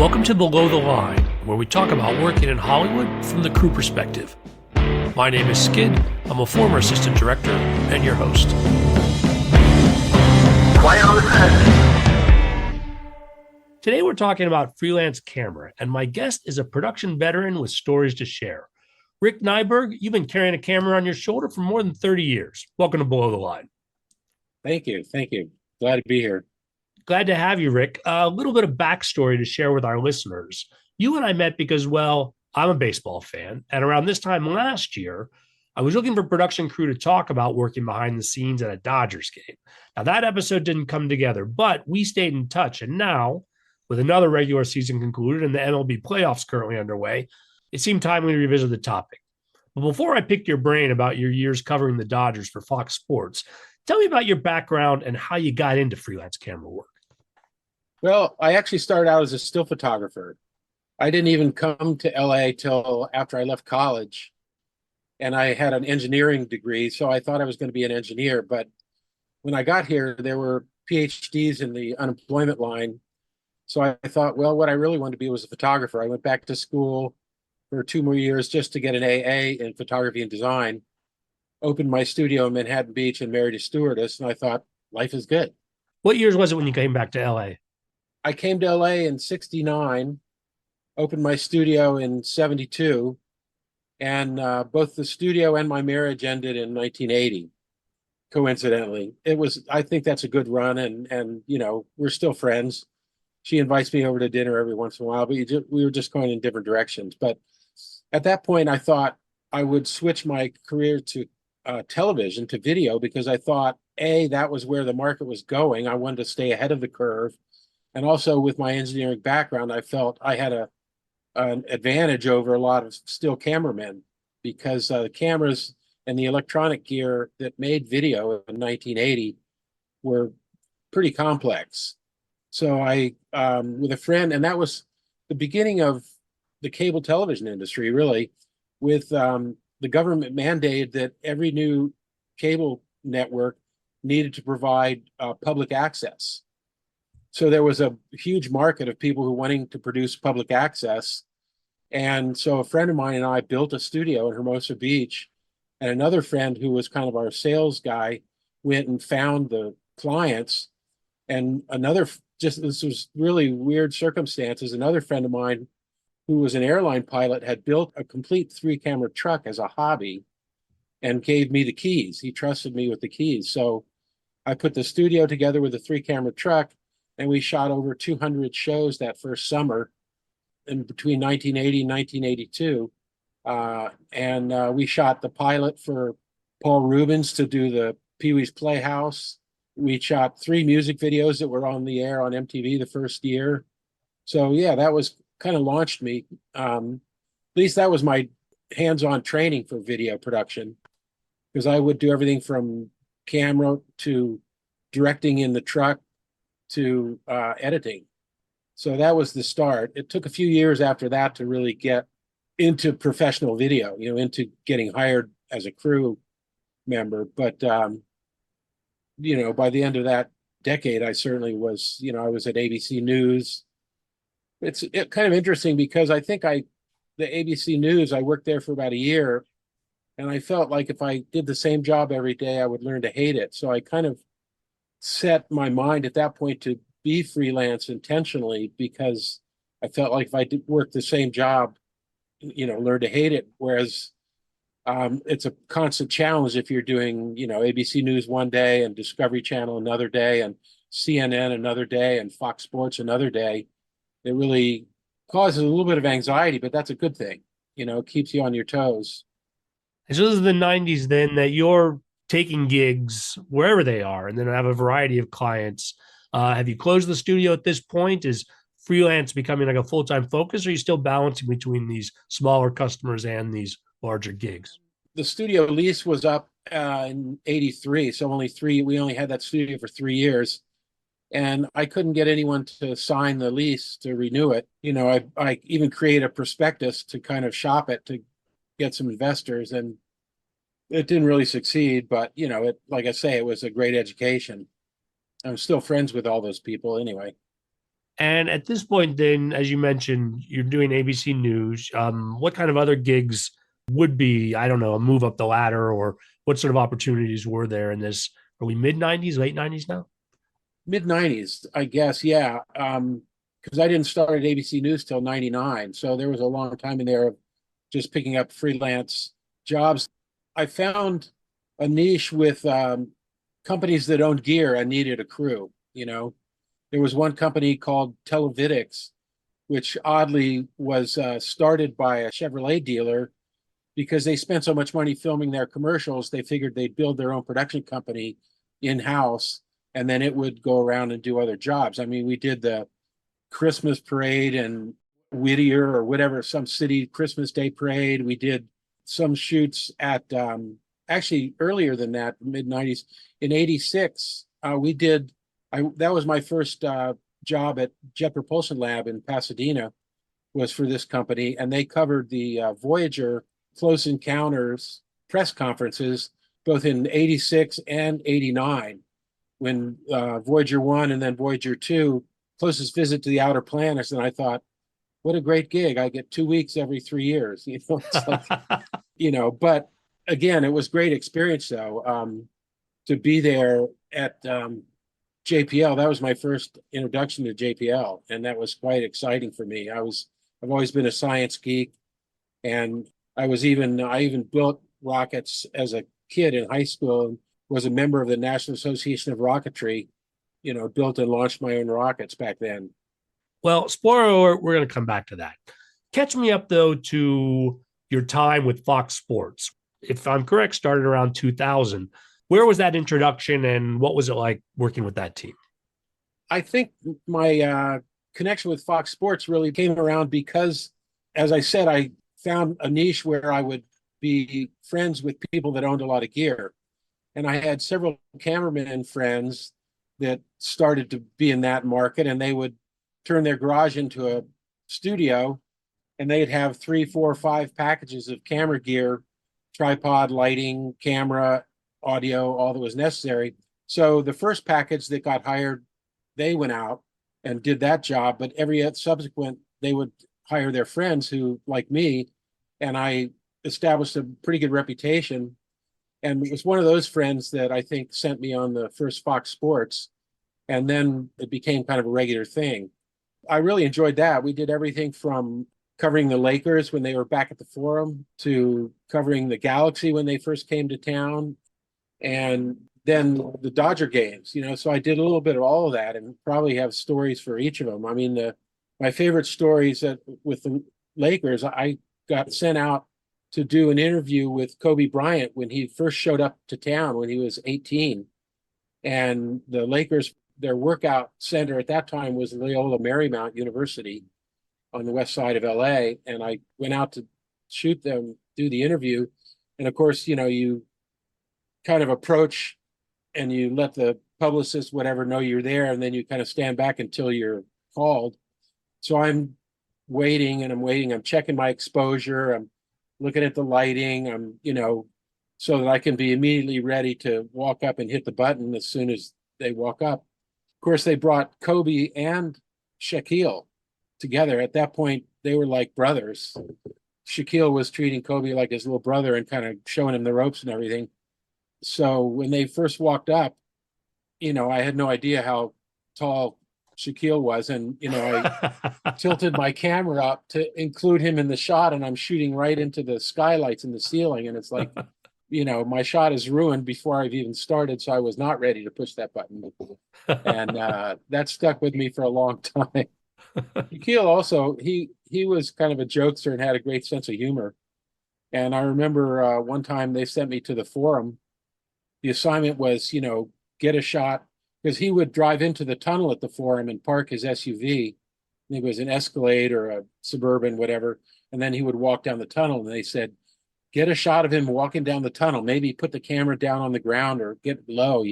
Welcome to Below the Line, where we talk about working in Hollywood from the crew perspective. My name is Skid. I'm a former assistant director and your host. Quiet on the set. Today we're talking about freelance camera, and my guest is a production veteran with stories to share. Rick Nyburg, you've been carrying a camera on your shoulder for more than 30 years. Welcome to Below the Line. Thank you. Glad to be here. Glad to have you, Rick. A little bit of backstory to share with our listeners. You and I met because, well, I'm a baseball fan. And around this time last year, I was looking for production crew to talk about working behind the scenes at a Dodgers game. Now, that episode didn't come together, but we stayed in touch. And now, with another regular season concluded and the MLB playoffs currently underway, it seemed timely to revisit the topic. But before I pick your brain about your years covering the Dodgers for Fox Sports, tell me about your background and how you got into freelance camera work. Well, I actually started out as a still photographer. I didn't even come to LA till after I left college. And I had an engineering degree, so I thought I was going to be an engineer. But when I got here, there were PhDs in the unemployment line. So I thought, well, what I really wanted to be was a photographer. I went back to school for 2 more years just to get an AA in photography and design, opened my studio in Manhattan Beach and married a stewardess. And I thought, life is good. What years was it when you came back to LA? I came to LA in 69, opened my studio in 72, and both the studio and my marriage ended in 1980, coincidentally. I think that's a good run, and you know, we're still friends. She invites me over to dinner every once in a while, but we were just going in different directions. But at that point, I thought I would switch my career to television, to video, because I thought, A, that was where the market was going. I wanted to stay ahead of the curve. And also with my engineering background, I felt I had an advantage over a lot of still cameramen because the cameras and the electronic gear that made video in 1980 were pretty complex. So I, with a friend, and that was the beginning of the cable television industry, really, with the government mandated that every new cable network needed to provide public access. So there was a huge market of people who wanting to produce public access. And so a friend of mine and I built a studio in Hermosa Beach, and another friend who was kind of our sales guy went and found the clients. And this was really weird circumstances. Another friend of mine who was an airline pilot had built a complete 3-camera truck as a hobby and gave me the keys. He trusted me with the keys. So I put the studio together with a 3-camera truck, and we shot over 200 shows that first summer in between 1980 and 1982. We shot the pilot for Paul Rubens to do the Pee-wee's Playhouse. We shot 3 music videos that were on the air on MTV the first year. So yeah, that was kind of launched me. At least that was my hands-on training for video production, because I would do everything from camera to directing in the truck to editing. So that was the start. It took a few years after that to really get into professional video, into getting hired as a crew member. But, by the end of that decade, I certainly was, I was at ABC News. It's kind of interesting because I think the ABC News, I worked there for about a year, and I felt like if I did the same job every day, I would learn to hate it. So I kind of set my mind at that point to be freelance intentionally, because I felt like if I did work the same job, learn to hate it. Whereas it's a constant challenge if you're doing, ABC News one day and Discovery Channel another day and CNN another day and Fox Sports another day. It really causes a little bit of anxiety, but that's a good thing. It keeps you on your toes. And so this is the 90s then that you're taking gigs wherever they are, and then have a variety of clients. Have you closed the studio at this point? Is freelance becoming like a full-time focus, or are you still balancing between these smaller customers and these larger gigs? The studio lease was up in 83, so we only had that studio for 3 years. And I couldn't get anyone to sign the lease to renew it. I even created a prospectus to kind of shop it to get some investors, and it didn't really succeed, but like I say, it was a great education. I'm still friends with all those people anyway. And at this point, then, as you mentioned, you're doing ABC News. What kind of other gigs would be, I don't know, a move up the ladder, or what sort of opportunities were there in this? Are we mid 90s, late 90s now? Mid 90s, I guess. Yeah. Because I didn't start at ABC News till 99. So there was a long time in there of just picking up freelance jobs. I found a niche with companies that owned gear and needed a crew. There was one company called Televitics, which oddly was started by a Chevrolet dealer because they spent so much money filming their commercials. They figured they'd build their own production company in-house, and then it would go around and do other jobs. I mean, we did the Christmas parade in Whittier or whatever, some city Christmas Day parade. We did some shoots at actually earlier than that, mid 90s. In 86, we did, that was my first job at Jet Propulsion Lab in Pasadena, was for this company. And they covered the Voyager Close Encounters press conferences, both in 86 and 89, when Voyager 1 and then Voyager 2, closest visit to the outer planets. And I thought, what a great gig. I get 2 weeks every 3 years. It's like, but again, it was great experience though, to be there at JPL. That was my first introduction to JPL, and that was quite exciting for me. I've always been a science geek, and I even built rockets as a kid in high school, and was a member of the National Association of Rocketry, built and launched my own rockets back then. Well, spoiler alert, we're going to come back to that. Catch me up, though, to your time with Fox Sports. If I'm correct, started around 2000. Where was that introduction, and what was it like working with that team? I think my connection with Fox Sports really came around because, as I said, I found a niche where I would be friends with people that owned a lot of gear. And I had several cameramen friends that started to be in that market, and they would turn their garage into a studio, and they'd have 3, 4, 5 packages of camera gear, tripod, lighting, camera, audio, all that was necessary. So the first package that got hired, they went out and did that job, but every subsequent, they would hire their friends who, like me, and I established a pretty good reputation. And it was one of those friends that I think sent me on the first Fox Sports, and then it became kind of a regular thing. I really enjoyed that. We did everything from covering the Lakers when they were back at the Forum to covering the Galaxy when they first came to town, and then the Dodger games. So I did a little bit of all of that, and probably have stories for each of them. I mean, my favorite stories with the Lakers, I got sent out to do an interview with Kobe Bryant when he first showed up to town when he was 18. And the Lakers, their workout center at that time was Loyola Marymount University on the west side of LA. And I went out to shoot them, do the interview. And of course, you kind of approach and you let the publicist, whatever, know you're there. And then you kind of stand back until you're called. So I'm waiting and I'm waiting. I'm checking my exposure. I'm looking at the lighting. So that I can be immediately ready to walk up and hit the button as soon as they walk up. Of course, they brought Kobe and Shaquille together. At that point, they were like brothers. Shaquille was treating Kobe like his little brother and kind of showing him the ropes and everything. So when they first walked up, I had no idea how tall Shaquille was. And, I tilted my camera up to include him in the shot, and I'm shooting right into the skylights in the ceiling. And it's like, my shot is ruined before I've even started. So I was not ready to push that button. And that stuck with me for a long time. Shaquille also, he was kind of a jokester and had a great sense of humor. And I remember one time they sent me to the Forum. The assignment was, get a shot, because he would drive into the tunnel at the Forum and park his SUV. I think it was an Escalade or a Suburban, whatever. And then he would walk down the tunnel, and they said, get a shot of him walking down the tunnel. Maybe put the camera down on the ground or get low,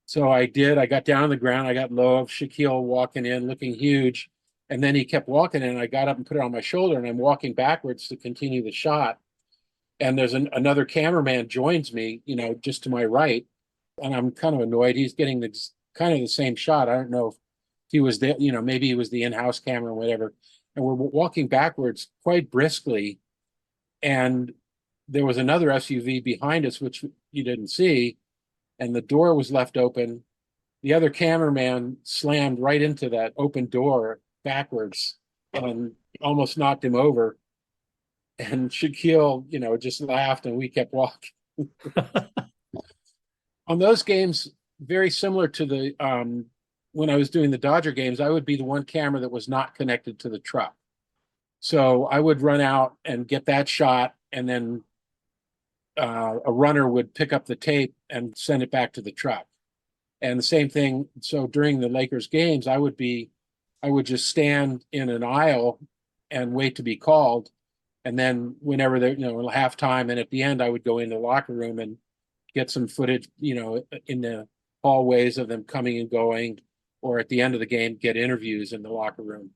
So I did. I got down on the ground. I got low of Shaquille walking in, looking huge. And then he kept walking, and I got up and put it on my shoulder, and I'm walking backwards to continue the shot. And there's another cameraman joins me, just to my right. And I'm kind of annoyed. He's getting kind of the same shot. I don't know if he was there, maybe he was the in-house camera or whatever. And we're walking backwards quite briskly. And there was another SUV behind us, which you didn't see. And the door was left open. The other cameraman slammed right into that open door backwards and almost knocked him over. And Shaquille, just laughed and we kept walking. On those games, very similar to the when I was doing the Dodger games, I would be the one camera that was not connected to the truck. So I would run out and get that shot, and then a runner would pick up the tape and send it back to the truck. And the same thing. So during the Lakers games, I would just stand in an aisle and wait to be called. And then whenever they're, halftime and at the end, I would go in the locker room and get some footage, in the hallways of them coming and going, or at the end of the game, get interviews in the locker room.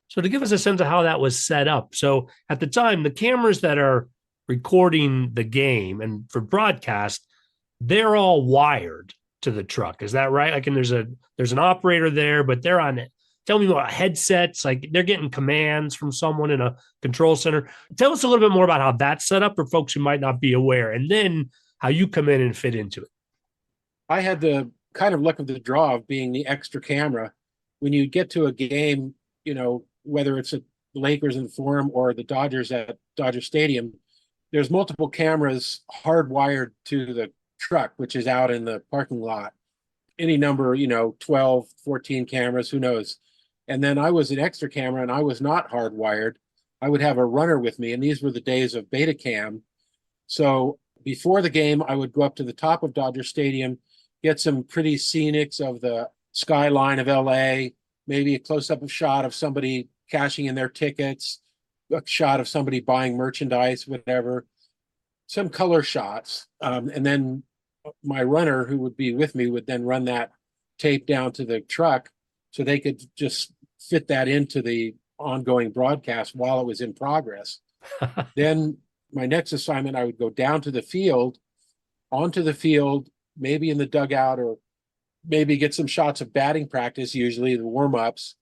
So to give us a sense of how that was set up. So at the time, the cameras that are recording the game and for broadcast, they're all wired to the truck. Is that right? Like, and there's an operator there, but they're on it. Tell me about headsets. Like, they're getting commands from someone in a control center. Tell us a little bit more about how that's set up for folks who might not be aware, and then how you come in and fit into it. I had the kind of luck of the draw of being the extra camera. When you get to a game, whether it's at the Lakers in the Forum or the Dodgers at Dodger Stadium, there's multiple cameras hardwired to the truck, which is out in the parking lot. Any number, 12, 14 cameras, who knows? And then I was an extra camera and I was not hardwired. I would have a runner with me, and these were the days of Betacam. So before the game, I would go up to the top of Dodger Stadium, get some pretty scenics of the skyline of LA, maybe a close-up shot of somebody cashing in their tickets, a shot of somebody buying merchandise, whatever, some color shots. And then my runner, who would be with me, would then run that tape down to the truck so they could just fit that into the ongoing broadcast while it was in progress. Then my next assignment, I would go down to the field, onto the field, maybe in the dugout, or maybe get some shots of batting practice, usually the warm-ups.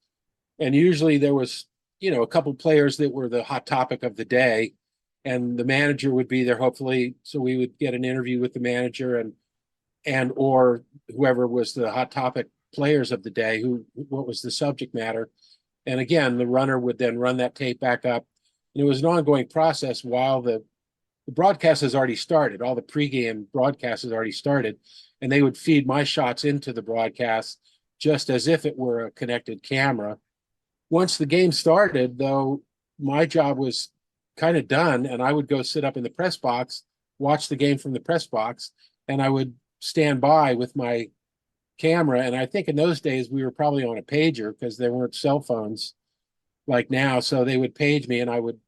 And usually there was, a couple players that were the hot topic of the day, and the manager would be there, hopefully. So we would get an interview with the manager and or whoever was the hot topic players of the day, what was the subject matter. And again, the runner would then run that tape back up. And it was an ongoing process while the broadcast has already started. All the pregame broadcast has already started, and they would feed my shots into the broadcast just as if it were a connected camera. Once the game started, though, my job was kind of done, and I would go sit up in the press box, watch the game from the press box, and I would stand by with my camera. And I think in those days we were probably on a pager because there weren't cell phones like now. So they would page me and I would,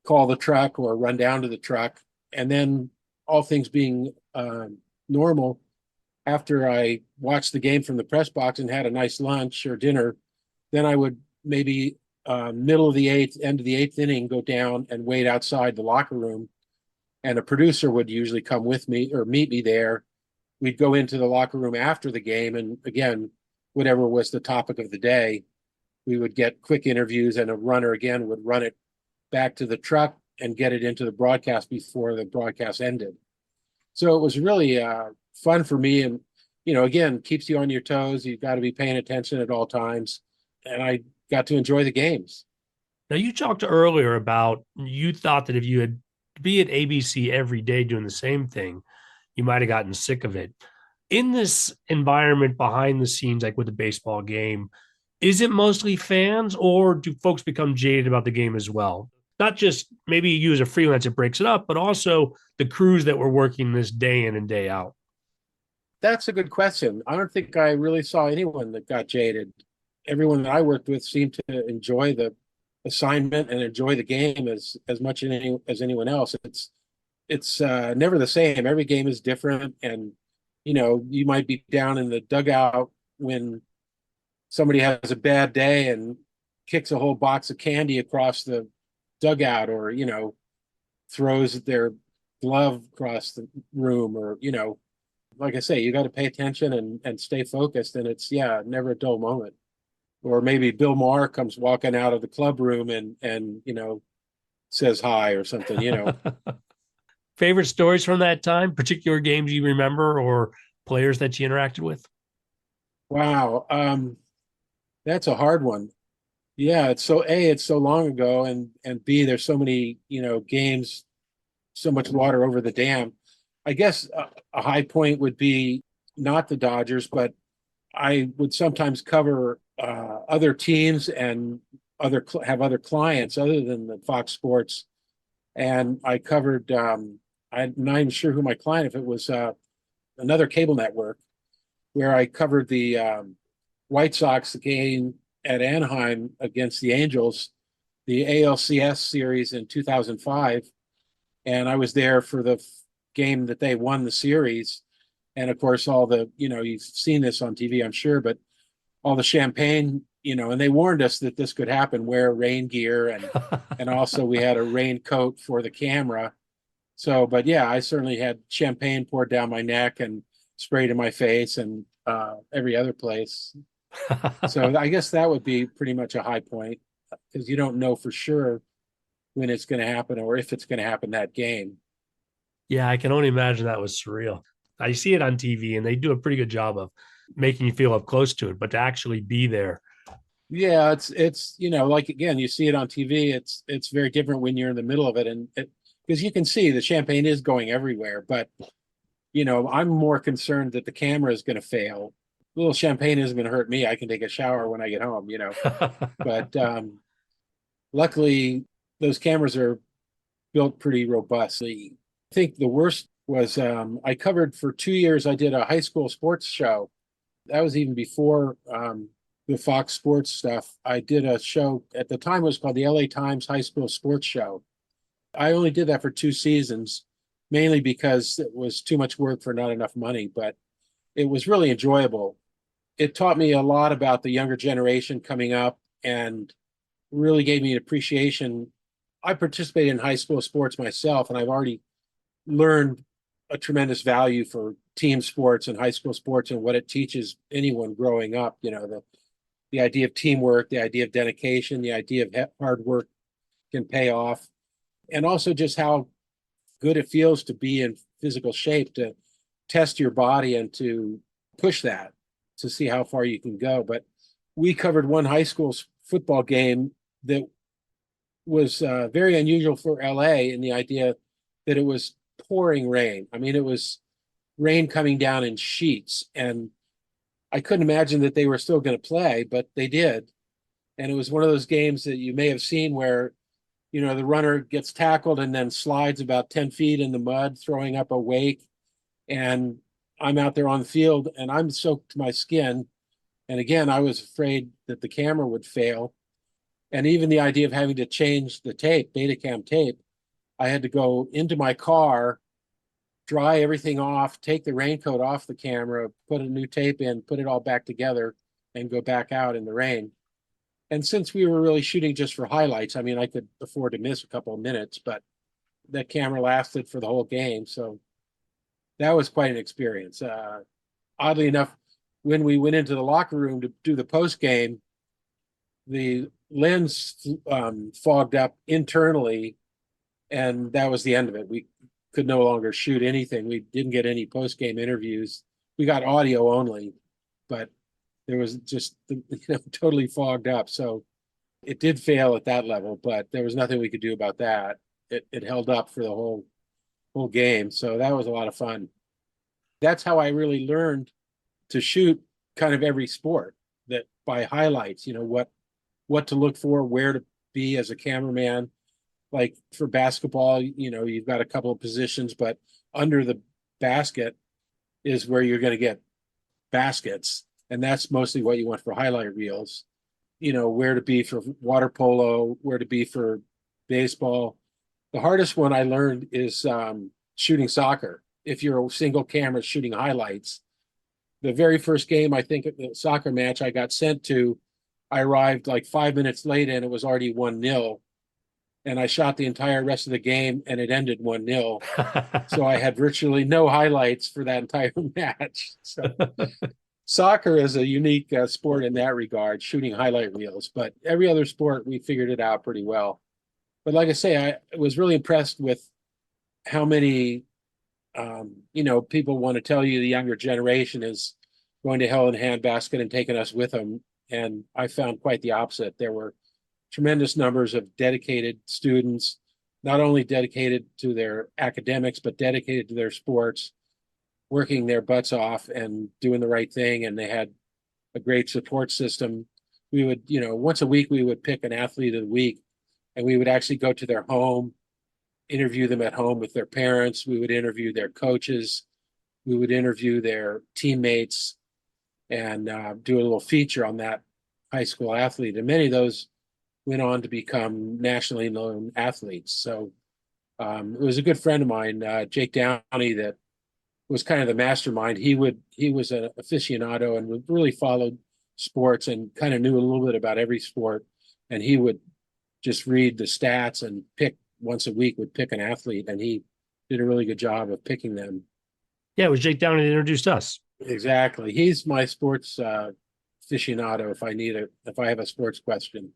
call the truck or run down to the truck. And then all things being normal, after I watched the game from the press box and had a nice lunch or dinner, then I would maybe middle of the eighth, end of the eighth inning, go down and wait outside the locker room. And a producer would usually come with me or meet me there. We'd go into the locker room after the game. And again, whatever was the topic of the day, we would get quick interviews, and a runner again would run it back to the truck and get it into the broadcast before the broadcast ended. So it was really fun for me. And, again, keeps you on your toes. You've got to be paying attention at all times. And I got to enjoy the games. Now, you talked earlier about you thought that if you had be at ABC every day doing the same thing, you might have gotten sick of it. In this environment behind the scenes, like with the baseball game, is it mostly fans, or do folks become jaded about the game as well? Not just maybe you as a freelance, it breaks it up, but also the crews that were working this day in and day out. That's a good question. I don't think I really saw anyone that got jaded. Everyone that I worked with seemed to enjoy the assignment and enjoy the game as much as anyone else. It's never the same. Every game is different, and you might be down in the dugout when somebody has a bad day and kicks a whole box of candy across the dugout, or throws their glove across the room, or like I say, you got to pay attention and stay focused. And it's, yeah, never a dull moment. Or maybe Bill Maher comes walking out of the club room and says hi or something. Favorite stories from that time, particular games you remember or players that you interacted with? Wow. That's a hard one. Yeah, it's so long ago, and B, there's so many, games, so much water over the dam. I guess a high point would be not the Dodgers, but I would sometimes cover other teams and have other clients other than the Fox Sports, and I covered. I'm not even sure who my client, if it was another cable network, where I covered the White Sox game at Anaheim against the Angels, the ALCS series in 2005, and I was there for the game that they won the series. And of course, all the, you've seen this on TV, I'm sure, but all the champagne, and they warned us that this could happen, wear rain gear. And also we had a raincoat for the camera. So, but yeah, I certainly had champagne poured down my neck and sprayed in my face and every other place. So I guess that would be pretty much a high point because you don't know for sure when it's going to happen or if it's going to happen that game. Yeah, I can only imagine that was surreal. I see it on TV and they do a pretty good job of making you feel up close to it, but to actually be there. Yeah, it's like again, you see it on TV. It's very different when you're in the middle of it, and because you can see the champagne is going everywhere. But I'm more concerned that the camera is going to fail. A little champagne isn't going to hurt me. I can take a shower when I get home. But luckily, those cameras are built pretty robustly. I think the worst was I covered for 2 years. I did a high school sports show. That was even before the Fox Sports stuff. I did a show at the time, it was called the LA Times High School Sports Show. I only did that for 2 seasons, mainly because it was too much work for not enough money, but it was really enjoyable. It taught me a lot about the younger generation coming up and really gave me an appreciation. I participated in high school sports myself, and I've already learned a tremendous value for team sports and high school sports and what it teaches anyone growing up. The idea of teamwork, the idea of dedication, the idea of hard work can pay off, and also just how good it feels to be in physical shape, to test your body and to push that to see how far you can go. But we covered one high school football game that was very unusual for LA in the idea that it was pouring rain. I mean, it was rain coming down in sheets, and I couldn't imagine that they were still going to play, but they did. And it was one of those games that you may have seen where, the runner gets tackled and then slides about 10 feet in the mud, throwing up a wake. And I'm out there on the field and I'm soaked to my skin. And again, I was afraid that the camera would fail. And even the idea of having to change the tape, Betacam tape, I had to go into my car, dry everything off, take the raincoat off the camera, put a new tape in, put it all back together, and go back out in the rain. And since we were really shooting just for highlights, I mean, I could afford to miss a couple of minutes, but that camera lasted for the whole game. So that was quite an experience. Oddly enough, when we went into the locker room to do the post game, the lens fogged up internally, and that was the end of it. We could no longer shoot anything. We didn't get any post game interviews. We got audio only, but there was just totally fogged up. So it did fail at that level, but there was nothing we could do about that. It held up for the whole game. So that was a lot of fun. That's how I really learned to shoot kind of every sport, that by highlights, what to look for, where to be as a cameraman. Like for basketball, you've got a couple of positions, but under the basket is where you're going to get baskets. And that's mostly what you want for highlight reels. Where to be for water polo, where to be for baseball. The hardest one I learned is shooting soccer. If you're a single camera shooting highlights, the very first game, I think, the soccer match I got sent to, I arrived like 5 minutes late and it was already 1-0. and I shot the entire rest of the game, and it ended 1-0. So I had virtually no highlights for that entire match. So soccer is a unique sport in that regard, shooting highlight reels. But every other sport, we figured it out pretty well. But like I say, I was really impressed with how many, people want to tell you the younger generation is going to hell in a handbasket and taking us with them. And I found quite the opposite. There were tremendous numbers of dedicated students, not only dedicated to their academics, but dedicated to their sports, working their butts off and doing the right thing. And they had a great support system. We would, once a week, we would pick an athlete of the week, and we would actually go to their home, interview them at home with their parents. We would interview their coaches. We would interview their teammates and do a little feature on that high school athlete. And many of those went on to become nationally known athletes. So it was a good friend of mine, Jake Downey, that was kind of the mastermind. He was an aficionado and really followed sports and kind of knew a little bit about every sport. And he would just read the stats and pick once a week, would pick an athlete, and he did a really good job of picking them. Yeah, it was Jake Downey that introduced us. Exactly. He's my sports aficionado if I have a sports question.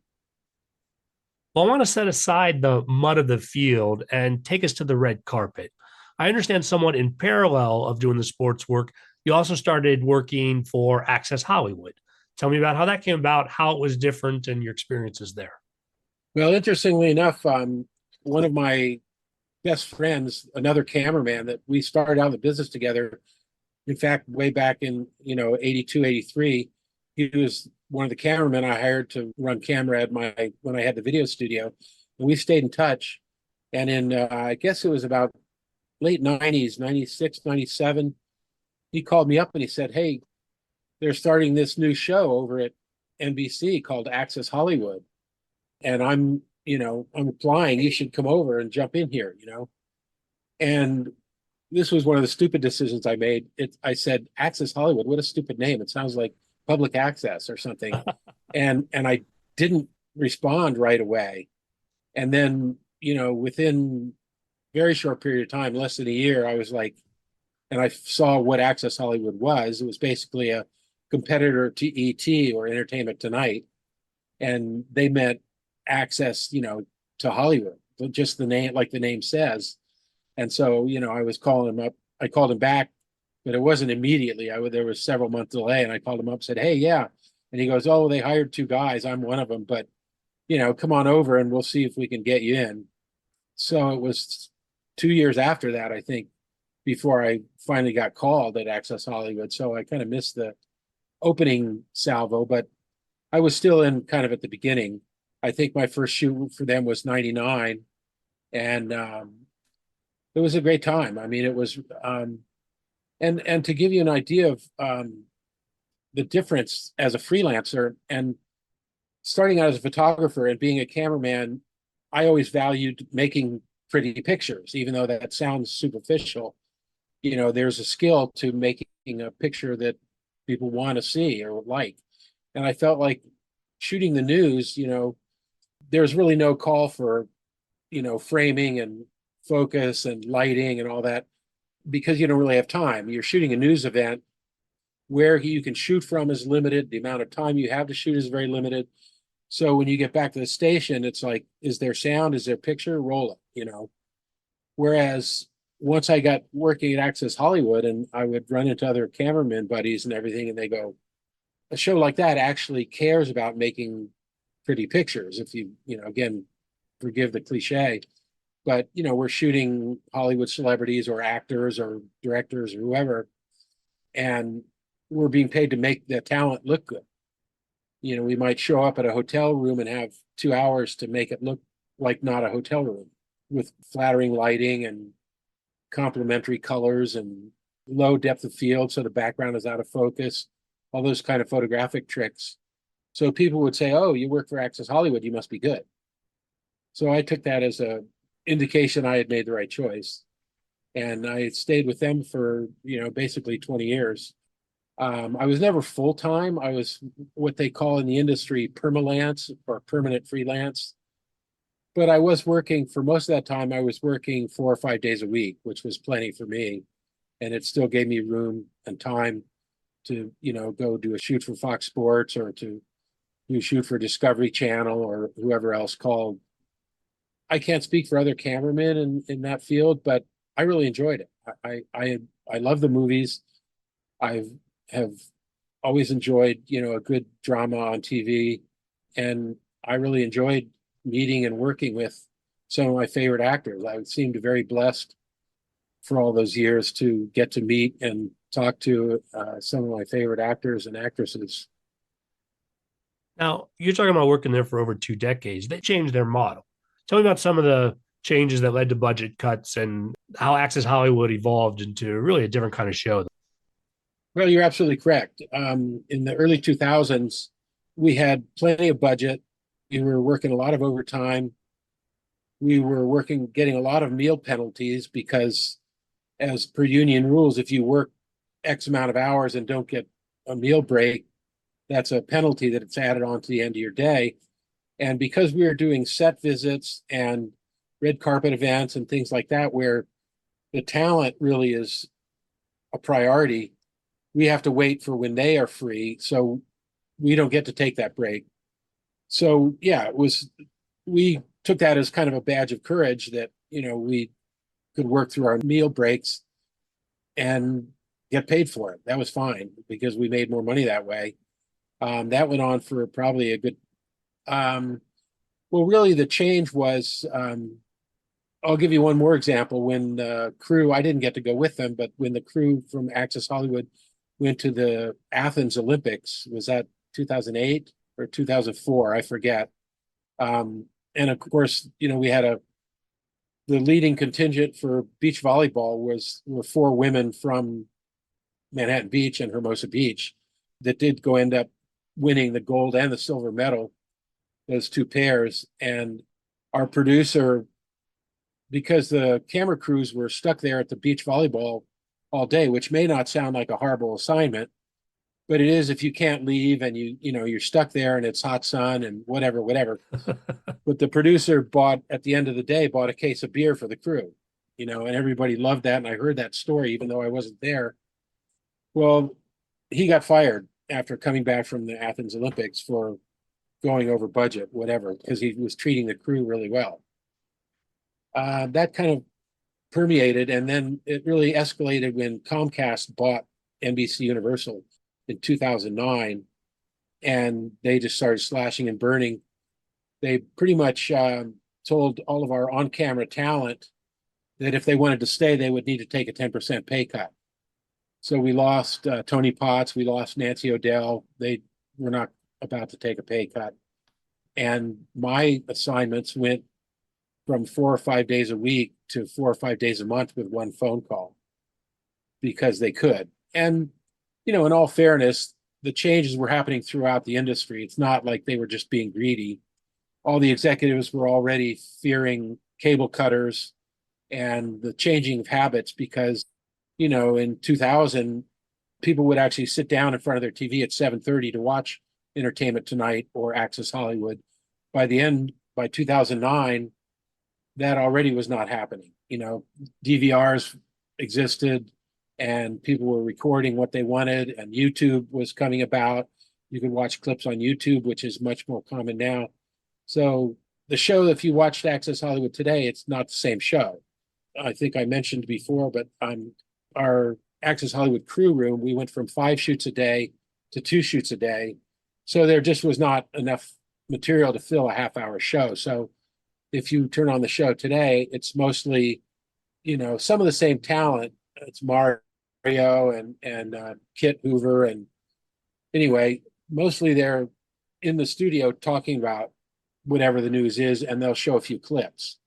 Well, I want to set aside the mud of the field and take us to the red carpet. I understand somewhat in parallel of doing the sports work, you also started working for Access Hollywood. Tell me about how that came about, how it was different, and your experiences there. Well, interestingly enough, one of my best friends, another cameraman that we started out in the business together, in fact, way back in, 82, 83, he was one of the cameramen I hired to run camera at when I had the video studio. And we stayed in touch. And in, I guess it was about late 90s, 96, 97, he called me up and he said, "Hey, they're starting this new show over at NBC called Access Hollywood. And I'm applying. You should come over and jump in here, And this was one of the stupid decisions I made. I said, Access Hollywood, what a stupid name. It sounds like public access or something. and I didn't respond right away. And then, within a very short period of time, less than a year, I was like, and I saw what Access Hollywood was. It was basically a competitor to ET or Entertainment Tonight. And they meant access, to Hollywood, just the name, like the name says. And so, I was calling him up. I called him back, but it wasn't immediately. There was several month delay, and I called him up, said, "Hey, yeah," and he goes, "Oh, they hired 2 guys. I'm one of them, but come on over and we'll see if we can get you in." So it was 2 years after that, I think, before I finally got called at Access Hollywood. So I kind of missed the opening salvo, but I was still in kind of at the beginning. I think my first shoot for them was 99, and it was a great time. I mean, it was, and to give you an idea of the difference as a freelancer and starting out as a photographer and being a cameraman, I always valued making pretty pictures, even though that sounds superficial. There's a skill to making a picture that people want to see or like. And I felt like shooting the news, there's really no call for, framing and focus and lighting and all that, because you don't really have time. You're shooting a news event. Where you can shoot from is limited. The amount of time you have to shoot is very limited. So when you get back to the station, it's like, is there sound? Is there picture? Roll it, Whereas once I got working at Access Hollywood and I would run into other cameraman buddies and everything, and they go, a show like that actually cares about making pretty pictures. If again, forgive the cliche, but we're shooting Hollywood celebrities or actors or directors or whoever, and we're being paid to make the talent look good. We might show up at a hotel room and have 2 hours to make it look like not a hotel room, with flattering lighting and complementary colors and low depth of field so the background is out of focus, all those kind of photographic tricks. So people would say, "Oh, you work for Access Hollywood, you must be good." So I took that as a indication I had made the right choice. And I stayed with them for, basically 20 years. I was never full-time. I was what they call in the industry permalance or permanent freelance. but I was working for most of that time. I was working 4 or 5 days a week, which was plenty for me. And it still gave me room and time to, go do a shoot for Fox Sports or to do a shoot for Discovery Channel or whoever else called. I can't speak for other cameramen in that field, but I really enjoyed it. I love the movies. I have always enjoyed, a good drama on TV, and I really enjoyed meeting and working with some of my favorite actors. I seemed very blessed for all those years to get to meet and talk to some of my favorite actors and actresses. Now, you're talking about working there for over 2 decades. They changed their model. Tell me about some of the changes that led to budget cuts and how Access Hollywood evolved into really a different kind of show. Well, you're absolutely correct. In the early 2000s, we had plenty of budget. We were working a lot of overtime. We were getting a lot of meal penalties because, as per union rules, if you work X amount of hours and don't get a meal break, that's a penalty that it's added on to the end of your day. And because we were doing set visits and red carpet events and things like that, where the talent really is a priority, we have to wait for when they are free. So we don't get to take that break. So yeah, we took that as kind of a badge of courage that, we could work through our meal breaks and get paid for it. That was fine because we made more money that way. That went on for probably a good, well, really the change was, I'll give you one more example. When the crew, I didn't get to go with them, but when the crew from Access Hollywood went to the Athens Olympics, was that 2008 or 2004? I forget. And of course, we had the leading contingent for beach volleyball were 4 women from Manhattan Beach and Hermosa Beach that did go end up winning the gold and the silver medal, those 2 pairs. And our producer, because the camera crews were stuck there at the beach volleyball all day, which may not sound like a horrible assignment, but it is if you can't leave and you're stuck there and it's hot sun and whatever. But the producer at the end of the day, bought a case of beer for the crew, and everybody loved that. And I heard that story, even though I wasn't there. Well, he got fired after coming back from the Athens Olympics for going over budget, whatever, because he was treating the crew really well. That kind of permeated, and then it really escalated when Comcast bought NBC Universal in 2009, and they just started slashing and burning. They pretty much told all of our on-camera talent that if they wanted to stay, they would need to take a 10% pay cut. So we lost Tony Potts, we lost Nancy O'Dell. They were not about to take a pay cut. And my assignments went from 4 or 5 days a week to 4 or 5 days a month with one phone call because they could. And, in all fairness, the changes were happening throughout the industry. It's not like they were just being greedy. All the executives were already fearing cable cutters and the changing of habits because, in 2000, people would actually sit down in front of their TV at 7:30 to watch Entertainment Tonight or Access Hollywood. By 2009, that already was not happening. DVRs existed and people were recording what they wanted, and YouTube was coming about. You could watch clips on YouTube, which is much more common now. So the show, if you watched Access Hollywood today, it's not the same show. I think I mentioned before, but our Access Hollywood crew room, we went from 5 shoots a day to 2 shoots a day. So there just was not enough material to fill a half-hour show. So if you turn on the show today, it's mostly, some of the same talent. It's Mario and Kit Hoover. And anyway, mostly they're in the studio talking about whatever the news is, and they'll show a few clips.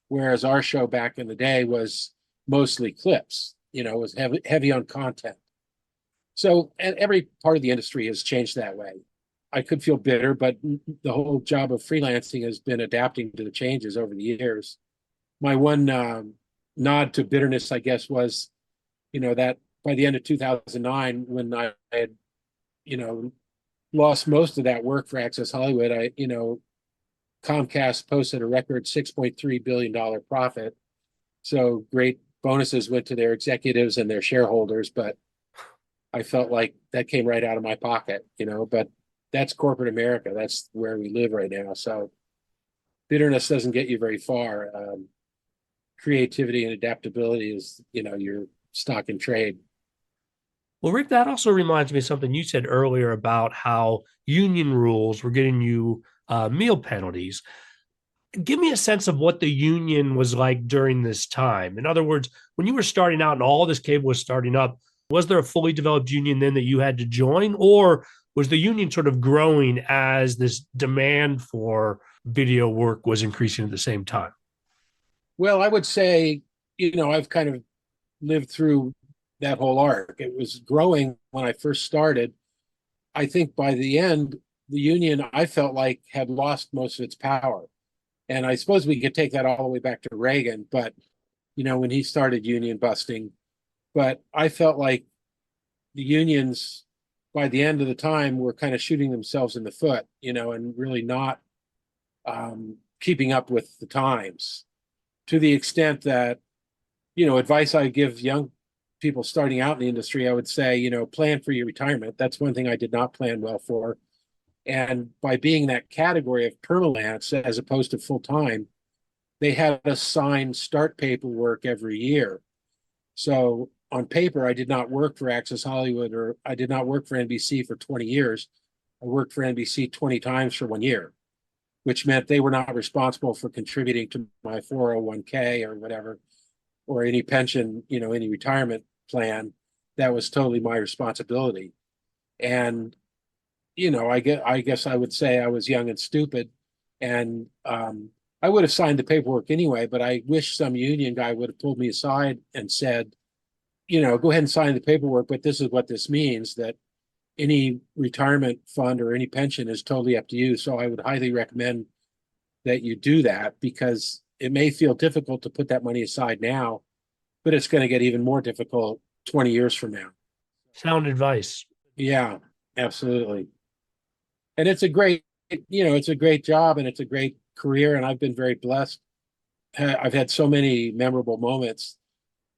Whereas our show back in the day was mostly clips, it was heavy on content. So, and every part of the industry has changed that way. I could feel bitter, but the whole job of freelancing has been adapting to the changes over the years. My one nod to bitterness, I guess, was, that by the end of 2009, when I had, lost most of that work for Access Hollywood, Comcast posted a record $6.3 billion profit. So great bonuses went to their executives and their shareholders, but I felt like that came right out of my pocket, but that's corporate America. That's where we live right now. So bitterness doesn't get you very far. Creativity and adaptability is, your stock and trade. Well, Rick, that also reminds me of something you said earlier about how union rules were getting you meal penalties. Give me a sense of what the union was like during this time. In other words, when you were starting out and all this cable was starting up, was there a fully developed union then that you had to join, or was the union sort of growing as this demand for video work was increasing at the same time? Well, I would say, I've kind of lived through that whole arc. It was growing when I first started. I think by the end, the union, I felt like, had lost most of its power. And I suppose we could take that all the way back to Reagan, but, when he started union busting. But I felt like the unions, by the end of the time, were kind of shooting themselves in the foot, and really not keeping up with the times, to the extent that, advice I give young people starting out in the industry, I would say, plan for your retirement. That's one thing I did not plan well for. And by being that category of permalance as opposed to full time, they had us sign start paperwork every year. So on paper, I did not work for Access Hollywood, or I did not work for NBC for 20 years. I worked for NBC 20 times for 1 year, which meant they were not responsible for contributing to my 401k or whatever, or any pension, any retirement plan. That was totally my responsibility. And, I guess I would say I was young and stupid. And I would have signed the paperwork anyway, but I wish some union guy would have pulled me aside and said, go ahead and sign the paperwork, but this is what this means, that any retirement fund or any pension is totally up to you. So I would highly recommend that you do that, because it may feel difficult to put that money aside now, but it's going to get even more difficult 20 years from now. Sound advice. Yeah, absolutely. And it's a great job and it's a great career. And I've been very blessed. I've had so many memorable moments.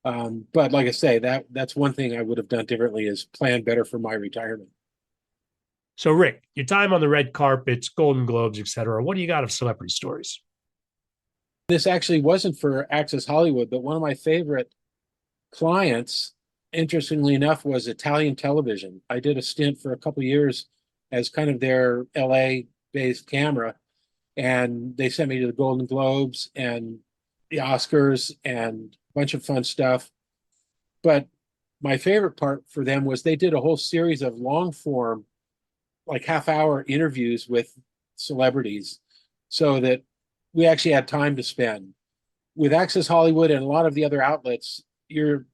But like I say, that's one thing I would have done differently, is plan better for my retirement. So, Rick, your time on the red carpets, Golden Globes, etc. What do you got of celebrity stories? This actually wasn't for Access Hollywood, but one of my favorite clients, interestingly enough, was Italian television. I did a stint for a couple of years as kind of their LA based camera, and they sent me to the Golden Globes and the Oscars and a bunch of fun stuff. But my favorite part for them was they did a whole series of long form, like half-hour interviews with celebrities, so that we actually had time to spend. With Access Hollywood and a lot of the other outlets, you're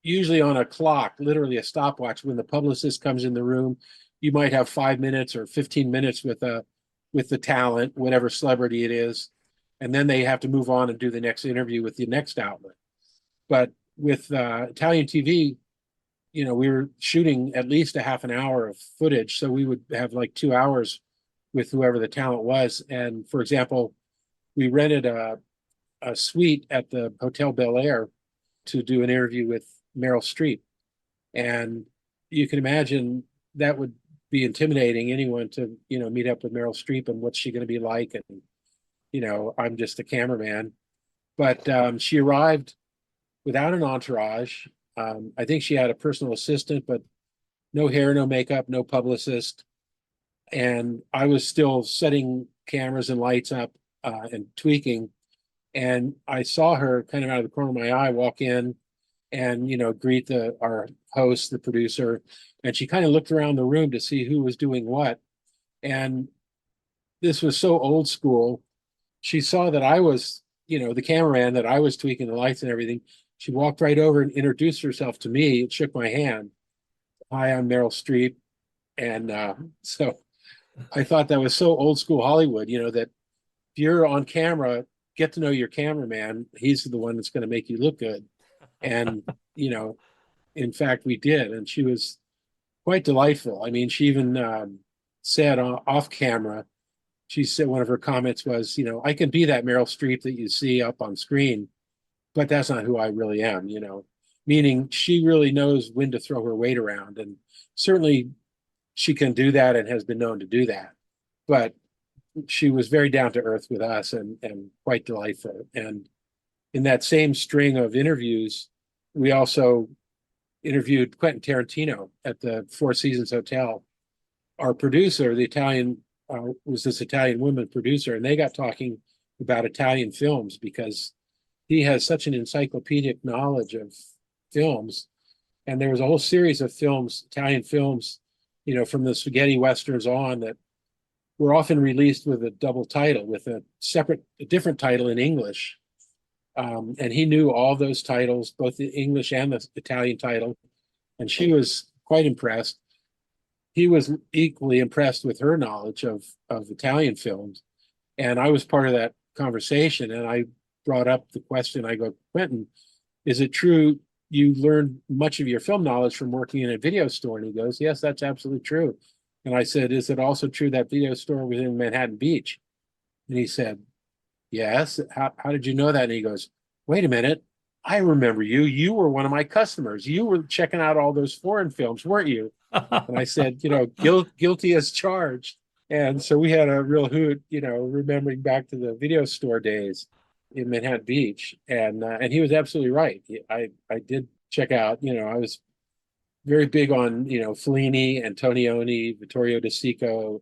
usually on a clock, literally a stopwatch. When the publicist comes in the room, you might have 5 minutes or 15 minutes with the talent, whatever celebrity it is, and then they have to move on and do the next interview with the next outlet. But with Italian TV, we were shooting at least a half an hour of footage, so we would have like 2 hours with whoever the talent was. And for example, we rented a suite at the Hotel Bel Air to do an interview with Meryl Streep. And you can imagine that would be intimidating anyone to, meet up with Meryl Streep and what's she going to be like. And, I'm just a cameraman. But she arrived without an entourage. I think she had a personal assistant, but no hair, no makeup, no publicist. And I was still setting cameras and lights up and tweaking. And I saw her kind of out of the corner of my eye walk in and, greet our host, the producer. And she kind of looked around the room to see who was doing what. And this was so old school. She saw that I was, the cameraman, that I was tweaking the lights and everything. She walked right over and introduced herself to me and shook my hand. Hi, I'm Meryl Streep. And so I thought that was so old school Hollywood, that if you're on camera, get to know your cameraman. He's the one that's going to make you look good. And, in fact, we did. And she was quite delightful. I mean, she even said off camera, she said one of her comments was, I can be that Meryl Streep that you see up on screen, but that's not who I really am, meaning she really knows when to throw her weight around. And certainly she can do that and has been known to do that. But she was very down to earth with us and quite delightful. And in that same string of interviews, we also interviewed Quentin Tarantino at the Four Seasons Hotel. Our producer, the Italian, was this Italian woman producer, and they got talking about Italian films because he has such an encyclopedic knowledge of films. And there was a whole series of films, Italian films, from the spaghetti westerns on, that were often released with a double title, with a different title in English. And he knew all those titles, both the English and the Italian title. And she was quite impressed. He was equally impressed with her knowledge of Italian films. And I was part of that conversation. And I brought up the question. I go, Quentin, is it true you learned much of your film knowledge from working in a video store? And he goes, yes, that's absolutely true. And I said, is it also true that video store was in Manhattan Beach? And he said, yes. How did you know that? And he goes, wait a minute. I remember you. You were one of my customers. You were checking out all those foreign films, weren't you? And I said, guilty as charged. And so we had a real hoot, remembering back to the video store days in Manhattan Beach. And he was absolutely right. I did check out, I was very big on, Fellini, Antonioni, Vittorio De Sico,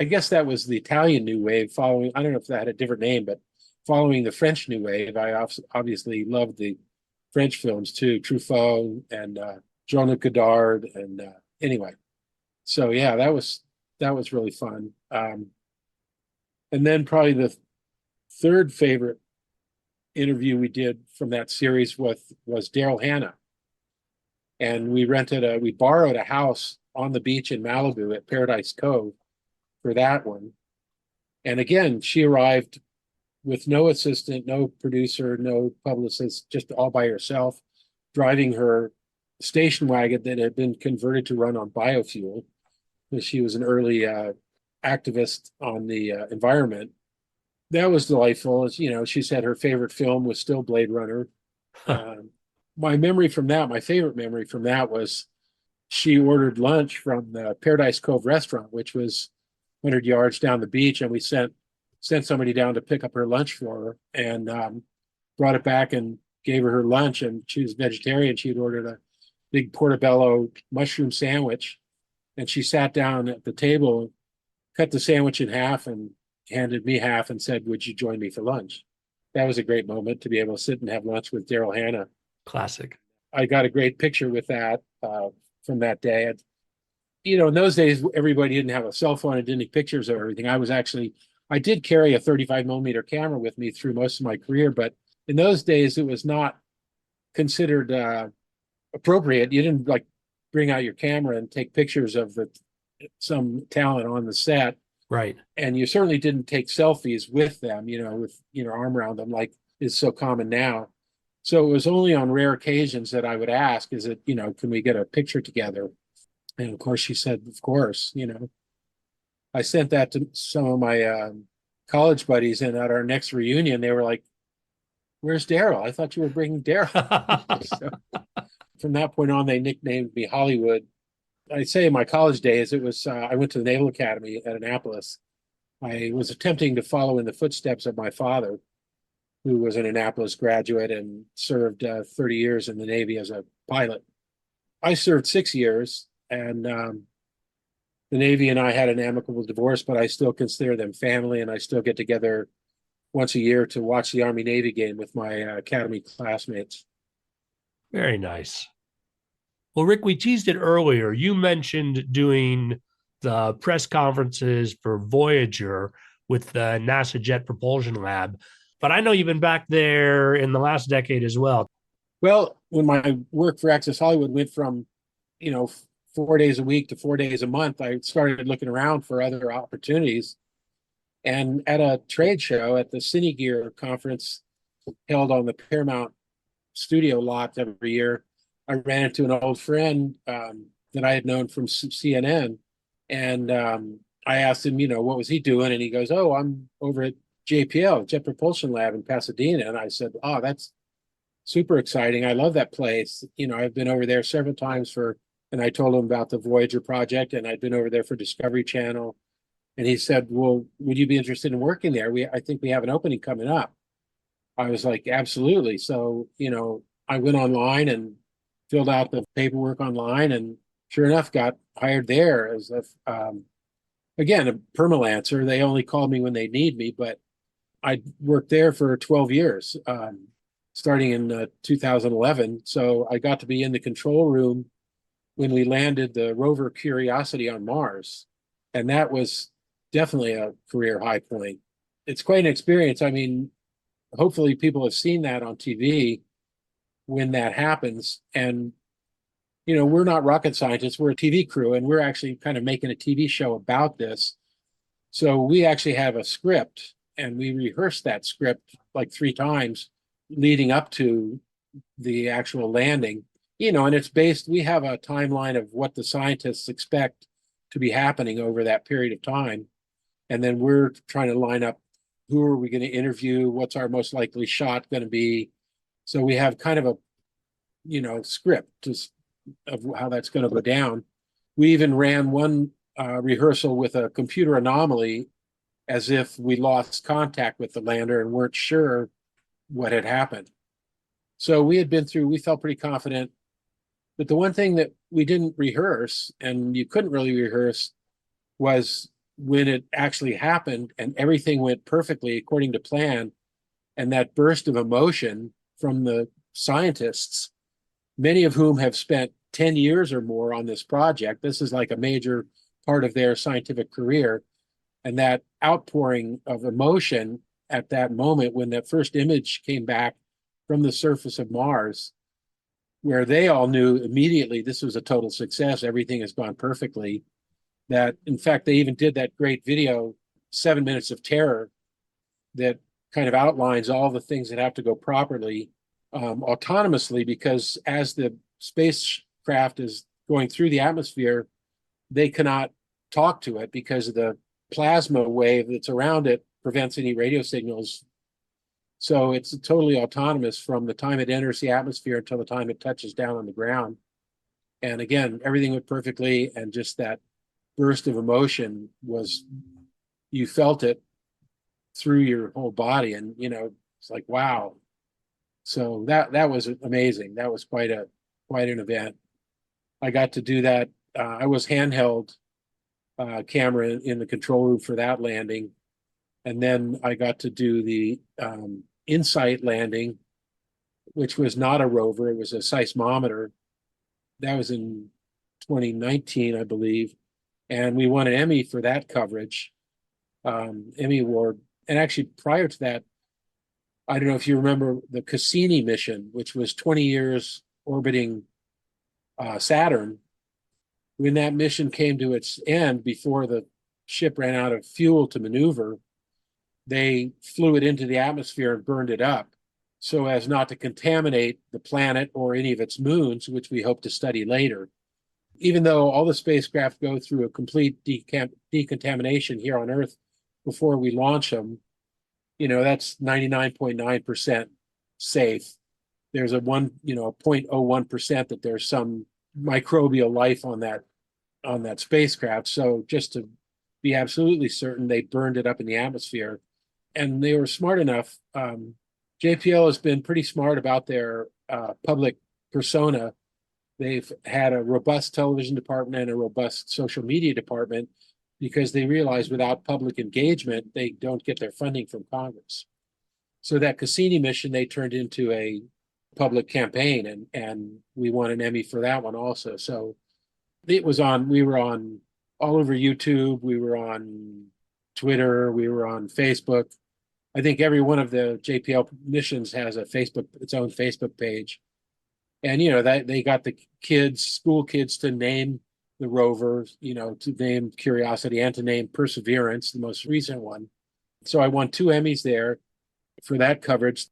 I guess that was the Italian New Wave following, I don't know if that had a different name, but following the French New Wave. I obviously loved the French films too, Truffaut and Jean-Luc Godard. And anyway, so yeah, that was really fun. And then probably the third favorite interview we did from that series was Daryl Hannah. And we borrowed a house on the beach in Malibu at Paradise Cove for that one. And again, she arrived with no assistant, no producer, no publicist, just all by herself, driving her station wagon that had been converted to run on biofuel, because she was an early activist on the environment. That was delightful. As she said her favorite film was still Blade Runner. My favorite memory from that was she ordered lunch from the Paradise Cove restaurant, which was 100 yards down the beach, and we sent somebody down to pick up her lunch for her, and brought it back and gave her lunch. And she was vegetarian. She had ordered a big portobello mushroom sandwich, and she sat down at the table, cut the sandwich in half, and handed me half and said, "Would you join me for lunch?" That was a great moment to be able to sit and have lunch with Daryl Hannah. Classic. I got a great picture with that from that day. In those days, everybody didn't have a cell phone and didn't take pictures of everything. I did carry a 35 millimeter camera with me through most of my career, but in those days, it was not considered appropriate. You didn't bring out your camera and take pictures of some talent on the set. Right. And you certainly didn't take selfies with them, with arm around them like is so common now. So it was only on rare occasions that I would ask, is it, can we get a picture together? And of course she said, of course. I sent that to some of my college buddies, and at our next reunion, they were like, where's Daryl? I thought you were bringing Daryl. So from that point on, they nicknamed me Hollywood. I'd say in my college days, it was, I went to the Naval Academy at Annapolis. I was attempting to follow in the footsteps of my father, who was an Annapolis graduate and served 30 years in the Navy as a pilot. I served 6 years, and the Navy and I had an amicable divorce, but I still consider them family, and I still get together once a year to watch the Army-Navy game with my Academy classmates. Very nice. Well, Rick, we teased it earlier. You mentioned doing the press conferences for Voyager with the NASA Jet Propulsion Lab, but I know you've been back there in the last decade as well. Well, when my work for Access Hollywood went from, 4 days a week to 4 days a month, I started looking around for other opportunities. And at a trade show at the CineGear conference held on the Paramount studio lot every year, I ran into an old friend that I had known from CNN. And I asked him, what was he doing? And he goes, "Oh, I'm over at JPL, Jet Propulsion Lab in Pasadena." And I said, "Oh, that's super exciting. I love that place. I've been over there several times and I told him about the Voyager project, and I'd been over there for Discovery Channel." And he said, "Well, would you be interested in working there? I think we have an opening coming up." I was like, "Absolutely." So, I went online and filled out the paperwork online, and sure enough, got hired there as again, a permalancer. They only call me when they need me, but I worked there for 12 years, starting in 2011. So I got to be in the control room when we landed the rover Curiosity on Mars. And that was definitely a career high point. It's quite an experience. I mean, hopefully people have seen that on TV when that happens. And, we're not rocket scientists, we're a TV crew, and we're actually kind of making a TV show about this. So we actually have a script, and we rehearsed that script like 3 times leading up to the actual landing. And it's based, we have a timeline of what the scientists expect to be happening over that period of time. And then we're trying to line up who are we going to interview, what's our most likely shot going to be. So we have kind of a, script just of how that's going to go down. We even ran one rehearsal with a computer anomaly as if we lost contact with the lander and weren't sure what had happened. So we felt pretty confident. But the one thing that we didn't rehearse, and you couldn't really rehearse, was when it actually happened and everything went perfectly according to plan, and that burst of emotion from the scientists, many of whom have spent 10 years or more on this project. This is like a major part of their scientific career. And that outpouring of emotion at that moment when that first image came back from the surface of Mars, where they all knew immediately this was a total success, everything has gone perfectly, that in fact they even did that great video, 7 Minutes of Terror, that kind of outlines all the things that have to go properly autonomously, because as the spacecraft is going through the atmosphere, they cannot talk to it because of the plasma wave that's around it prevents any radio signals. So it's totally autonomous from the time it enters the atmosphere until the time it touches down on the ground. And again, everything went perfectly, and just that burst of emotion was, you felt it through your whole body, and it's like, wow. So that was amazing. That was quite an event. I got to do that. I was handheld camera in the control room for that landing. And then I got to do the InSight landing, which was not a rover, it was a seismometer. That was in 2019, I believe. And we won an Emmy for that coverage, Emmy Award. And actually, prior to that, I don't know if you remember the Cassini mission, which was 20 years orbiting Saturn. When that mission came to its end, before the ship ran out of fuel to maneuver, they flew it into the atmosphere and burned it up so as not to contaminate the planet or any of its moons, which we hope to study later. Even though all the spacecraft go through a complete decontamination here on Earth before we launch them, that's 99.9% safe. There's a 0.01% that there's some microbial life on that spacecraft. So just to be absolutely certain, they burned it up in the atmosphere. And they were smart enough. JPL has been pretty smart about their public persona. They've had a robust television department and a robust social media department, because they realize without public engagement, they don't get their funding from Congress. So that Cassini mission, they turned into a public campaign, and we won an Emmy for that one also. So we were on all over YouTube, we were on Twitter, we were on Facebook. I think every one of the JPL missions has its own Facebook page. And, that they got the school kids to name the rover, to name Curiosity and to name Perseverance, the most recent one. So I won 2 Emmys there for that coverage.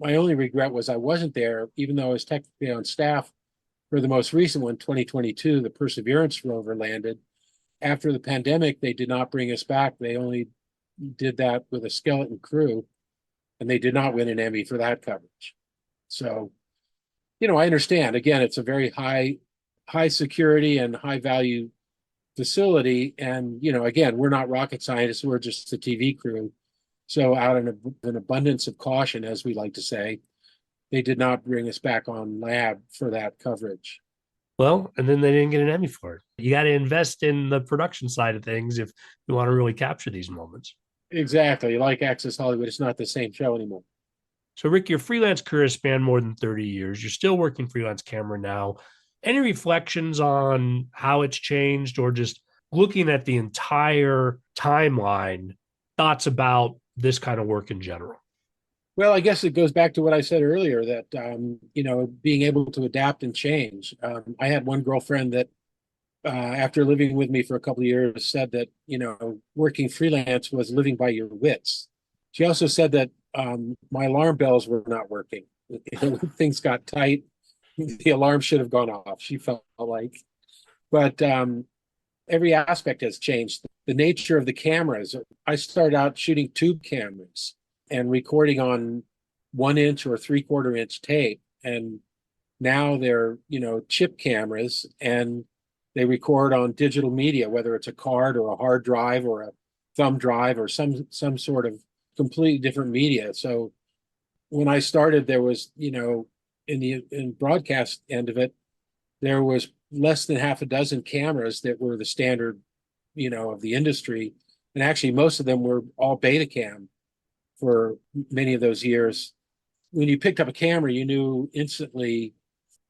My only regret was I wasn't there, even though I was technically on staff for the most recent one, 2022, the Perseverance rover landed. after the pandemic, they did not bring us back. They only did that with a skeleton crew, and they did not win an Emmy for that coverage. So, I understand. Again, it's a very high security and high value facility. And, again, we're not rocket scientists. We're just the TV crew. So out of an abundance of caution, as we like to say, they did not bring us back on lab for that coverage. Well, and then they didn't get an Emmy for it. You got to invest in the production side of things if you want to really capture these moments. Exactly. Like Access Hollywood, it's not the same show anymore. So, Rick, your freelance career has spanned more than 30 years. You're still working freelance camera now. Any reflections on how it's changed or just looking at the entire timeline, thoughts about this kind of work in general? Well, I guess it goes back to what I said earlier that, being able to adapt and change. I had one girlfriend that, after living with me for a couple of years, said that, working freelance was living by your wits. She also said that my alarm bells were not working. Things got tight. The alarm should have gone off, she felt like. But every aspect has changed. The nature of the cameras. I started out shooting tube cameras and recording on 1 inch or 3/4 inch tape. And now they're, chip cameras, and they record on digital media, whether it's a card or a hard drive or a thumb drive or some sort of completely different media. So when I started, there was, in broadcast end of it, there was less than half a dozen cameras that were the standard, of the industry. And actually, most of them were all Betacam for many of those years. When you picked up a camera, you knew instantly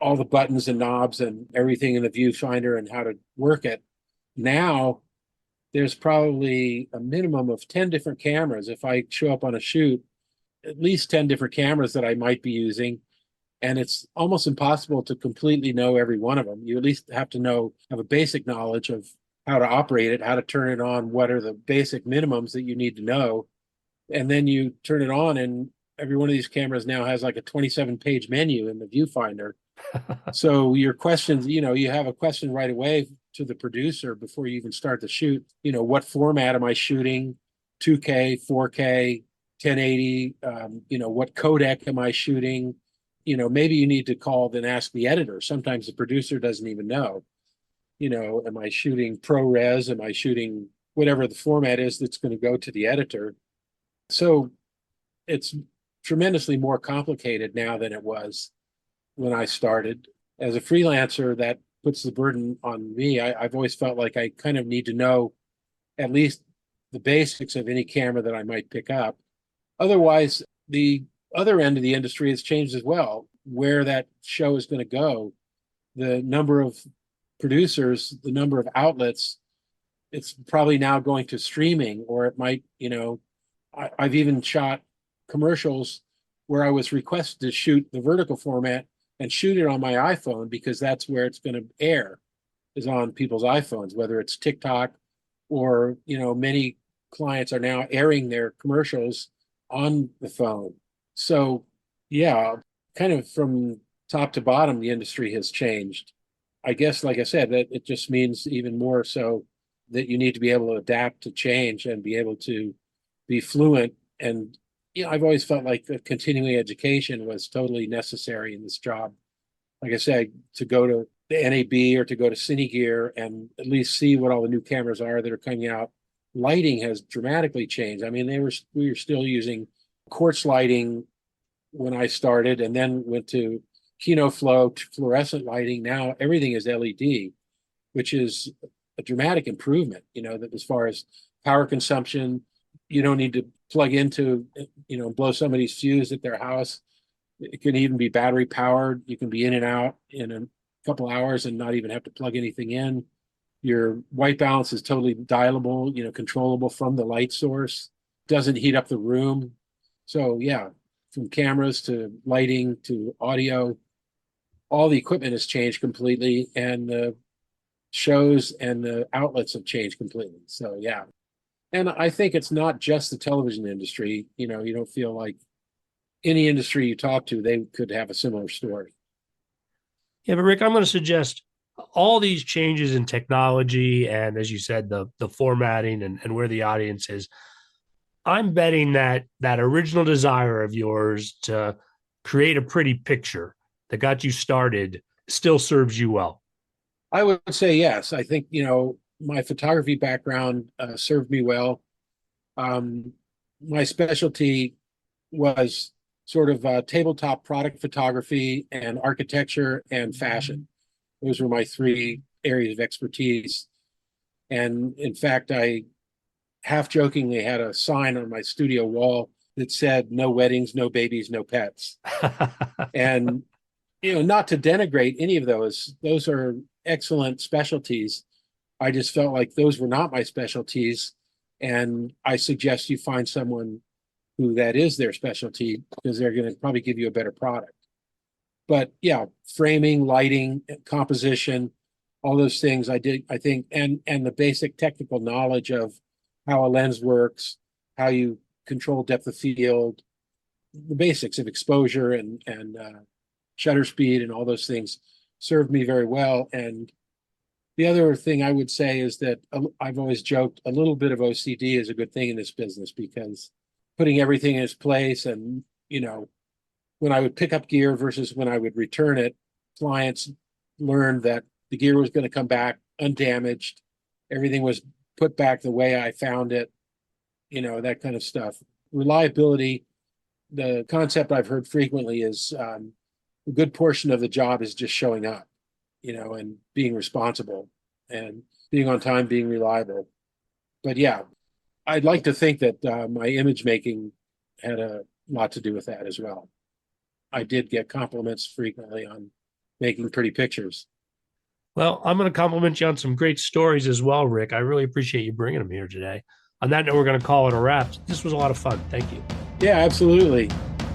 all the buttons and knobs and everything in the viewfinder and how to work it. Now, there's probably a minimum of 10 different cameras. If I show up on a shoot, at least 10 different cameras that I might be using. And it's almost impossible to completely know every one of them. You at least have to have a basic knowledge of how to operate it, how to turn it on, what are the basic minimums that you need to know. And then you turn it on, and every one of these cameras now has like a 27-page menu in the viewfinder. So your questions, you have a question right away to the producer before you even start the shoot. What format am I shooting? 2K, 4K, 1080, what codec am I shooting? Maybe you need to call and ask the editor. Sometimes the producer doesn't even know. Am I shooting ProRes? Am I shooting whatever the format is that's going to go to the editor? So it's tremendously more complicated now than it was when I started. As a freelancer, that puts the burden on me. I've always felt like I kind of need to know at least the basics of any camera that I might pick up. Otherwise, the other end of the industry has changed as well, where that show is going to go. The number of producers, the number of outlets, it's probably now going to streaming, or it might, I've even shot commercials where I was requested to shoot the vertical format and shoot it on my iPhone because that's where it's going to air, is on people's iPhones, whether it's TikTok or, many clients are now airing their commercials on the phone. So, yeah, kind of from top to bottom, the industry has changed. I guess, like I said, that it just means even more so that you need to be able to adapt to change and be able to be fluent. And, I've always felt like the continuing education was totally necessary in this job. Like I said, to go to the NAB or to go to CineGear and at least see what all the new cameras are that are coming out. Lighting has dramatically changed. I mean, we were still using quartz lighting when I started, and then went to KinoFlow, fluorescent lighting. Now everything is LED, which is a dramatic improvement, that as far as power consumption, you don't need to plug into, blow somebody's fuse at their house. It can even be battery powered. You can be in and out in a couple hours and not even have to plug anything in. Your white balance is totally dialable, controllable from the light source. Doesn't heat up the room. So yeah, from cameras to lighting to audio, all the equipment has changed completely, and the shows and the outlets have changed completely. So yeah. And I think it's not just the television industry. You don't feel like any industry you talk to, they could have a similar story. Yeah, but Rick, I'm going to suggest all these changes in technology and, as you said, the formatting and where the audience is, I'm betting that that original desire of yours to create a pretty picture that got you started still serves you well. I would say yes. I think, my photography background served me well. Um, my specialty was sort of tabletop product photography and architecture and fashion. Those were my three areas of expertise. And in fact, I half jokingly had a sign on my studio wall that said, "No weddings, no babies, no pets." And, not to denigrate any of those are excellent specialties. I just felt like those were not my specialties. And I suggest you find someone who that is their specialty, because they're going to probably give you a better product. But yeah, framing, lighting, composition, all those things I did, I think, and the basic technical knowledge of how a lens works, how you control depth of field, the basics of exposure and shutter speed and all those things served me very well. And the other thing I would say is that I've always joked a little bit of OCD is a good thing in this business, because putting everything in its place and, when I would pick up gear versus when I would return it, clients learned that the gear was going to come back undamaged. Everything was put back the way I found it, that kind of stuff. Reliability, the concept I've heard frequently is a good portion of the job is just showing up, and being responsible and being on time, being reliable. But yeah, I'd like to think that my image making had a lot to do with that as well. I did get compliments frequently on making pretty pictures. Well, I'm going to compliment you on some great stories as well, Rick. I really appreciate you bringing them here today. On that note, we're going to call it a wrap. This was a lot of fun. Thank you. Yeah, absolutely.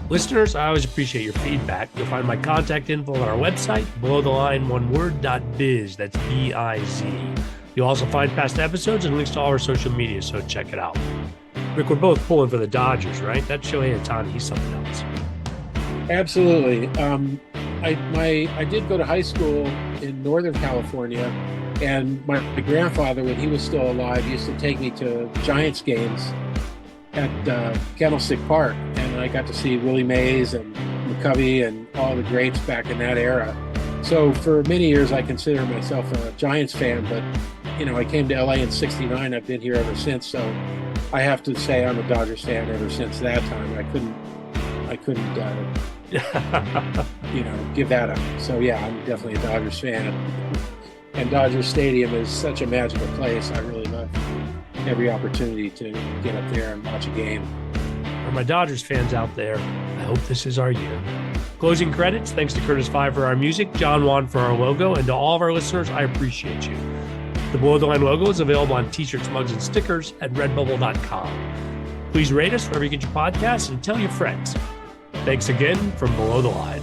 Listeners, I always appreciate your feedback. You'll find my contact info on our website, belowtheline1word.biz. That's B-I-Z. You'll also find past episodes and links to all our social media, so check it out. Rick, we're both pulling for the Dodgers, right? That's Shohei Ohtani. He's something else. Absolutely. I did go to high school in Northern California, and my grandfather, when he was still alive, used to take me to Giants games at Candlestick Park, and I got to see Willie Mays and McCovey and all the greats back in that era. So for many years, I consider myself a Giants fan, but I came to LA in '69. I've been here ever since, so I have to say I'm a Dodgers fan ever since that time. I couldn't give that up. So yeah, I'm definitely a Dodgers fan. And Dodger Stadium is such a magical place. I really love every opportunity to get up there and watch a game. For my Dodgers fans out there, I hope this is our year. Closing credits, thanks to Curtis Five for our music, John Wan for our logo, and to all of our listeners, I appreciate you. The Below the Line logo is available on t-shirts, mugs, and stickers at redbubble.com. Please rate us wherever you get your podcasts and tell your friends. Thanks again from Below the Line.